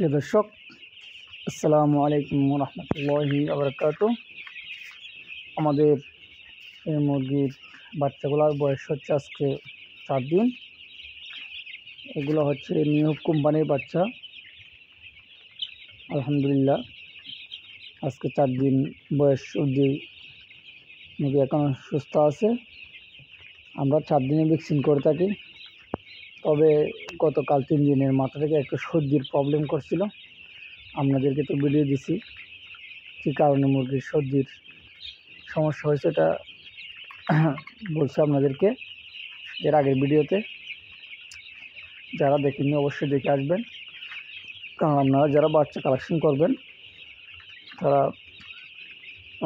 প্রিয় দর্শক, আসসালামু আলাইকুম রহমতুল্লাহি আবরকাত। আমাদের এই মুরগির বাচ্চাগুলোর বয়স হচ্ছে আজকে 4 দিন। এগুলো হচ্ছে নিউ কোম্পানির বাচ্চা। আলহামদুলিল্লাহ, আজকে 4 দিন বয়স অবধি মুরগি এখন সুস্থ আছে। আমরা 4 দিনে ভ্যাকসিন করে থাকি। তবে গতকাল 3 দিনের মাথা থেকে একটু সর্দির প্রবলেম করছিল। আপনাদেরকে তো ভিডিও দিছি কী কারণে মুরগির সর্দির সমস্যা হয়েছে, এটা বলছি আপনাদেরকে এর আগের ভিডিওতে। যারা দেখেননি অবশ্যই দেখে আসবেন, কারণ আপনারা যারা বাচ্চা কালেকশন করবেন তারা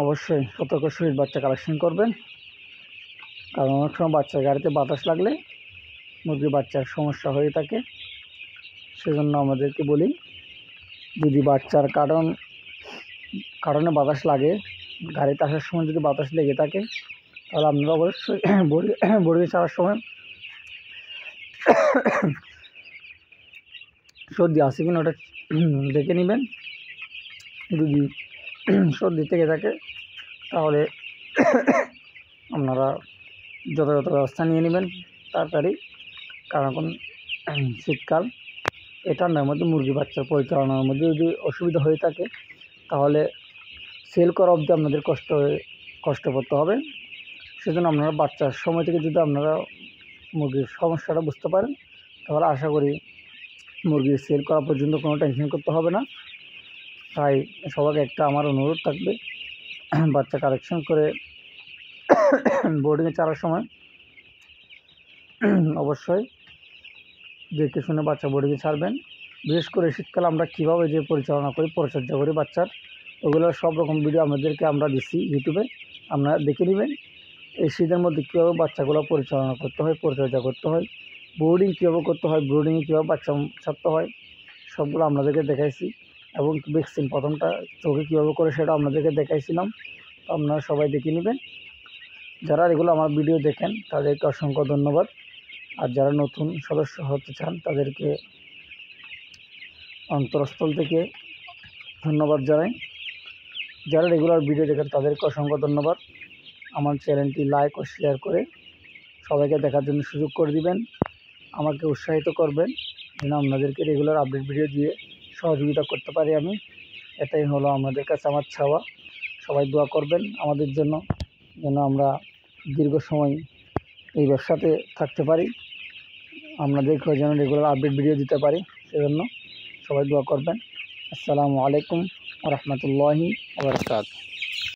অবশ্যই সতর্ক সহিত বাচ্চা কালেকশন করবেন। কারণ অনেক সময় বাচ্চার গাড়িতে বাতাস লাগলে মুরগির বাচ্চার সমস্যা হয়ে থাকে। সেজন্য আমাদেরকে বলি, যদি বাচ্চার কারণে বাতাস লাগে, গাড়িতে আসার সময় যদি বাতাস লেগে থাকে, তাহলে আপনারা অবশ্যই বড়ি ছাড়ার সময় সর্দি আছে কিনা ওটা দেখে নেবেন। যদি সর্দি থেকে থাকে তাহলে আপনারা যথাযথ ব্যবস্থা নিয়ে নেবেন তাড়াতাড়ি। কারণ এখন শীতকাল, এই ঠান্ডার মধ্যে মুরগি বাচ্চার পরিচালনার মধ্যে যদি অসুবিধা হয়ে থাকে তাহলে সেল করা অবধি আপনাদের কষ্ট করতে হবে। সেজন্য আপনারা বাচ্চার সময় থেকে যদি আপনারা মুরগির সমস্যাটা বুঝতে পারেন, তাহলে আশা করি মুরগির সেল করা পর্যন্ত কোনো টেনশন করতে হবে না। তাই সবাইকে একটা আমার অনুরোধ থাকবে, বাচ্চা কালেকশন করে বোর্ডিংয়ে ছাড়ার সময় অবশ্যই দেখে শুনে বাচ্চা বোর্ডিংয়ে ছাড়বেন। বিশেষ করে শীতকালে আমরা কীভাবে যে পরিচালনা করি, পরিচর্যা করি বাচ্চার, ওগুলো সব রকম ভিডিও আমাদেরকে আমরা দিচ্ছি ইউটিউবে, আপনারা দেখে নেবেন। এই শীতের মধ্যে কীভাবে বাচ্চাগুলো পরিচালনা করতে হয়, পরিচর্যা করতে হয়, বোর্ডিং কীভাবে করতে হয়, ব্রুডিংয়ে কীভাবে বাচ্চা ছাড়তে হয়, সবগুলো আপনাদেরকে দেখাইছি। এবং ভ্যাকসিন প্রথমটা চোখে কীভাবে করে সেটা আপনাদেরকে দেখাইছিলাম। আপনারা সবাই দেখে নেবেন। যারা এগুলো আমার ভিডিও দেখেন তাদেরকে অসংখ্য ধন্যবাদ। আর যারা নতুন সদস্য হতে চান তাদেরকে অন্তরস্থল থেকে ধন্যবাদ জানাই। যারা রেগুলার ভিডিও দেখেন তাদেরকে অসংখ্য ধন্যবাদ। আমার চ্যানেলটি লাইক ও শেয়ার করে সবাইকে দেখার জন্য সুযোগ করে দিবেন, আমাকে উৎসাহিত করবেন যেন আপনাদেরকে রেগুলার আপডেট ভিডিও দিয়ে সহযোগিতা করতে পারি আমি। এটাই হলো আমাদের কাছে আমার চাওয়া। সবাই দোয়া করবেন আমাদের জন্য, যেন আমরা দীর্ঘ সময় এই ব্যবসাতে থাকতে পারি, আপনাদেরকেও যেন রেগুলার আপডেট ভিডিও দিতে পারি। সেজন্য সবাই দোয়া করবেন। আসসালামু আলাইকুম ওয়া রাহমাতুল্লাহি ওয়া বারাকাতুহু।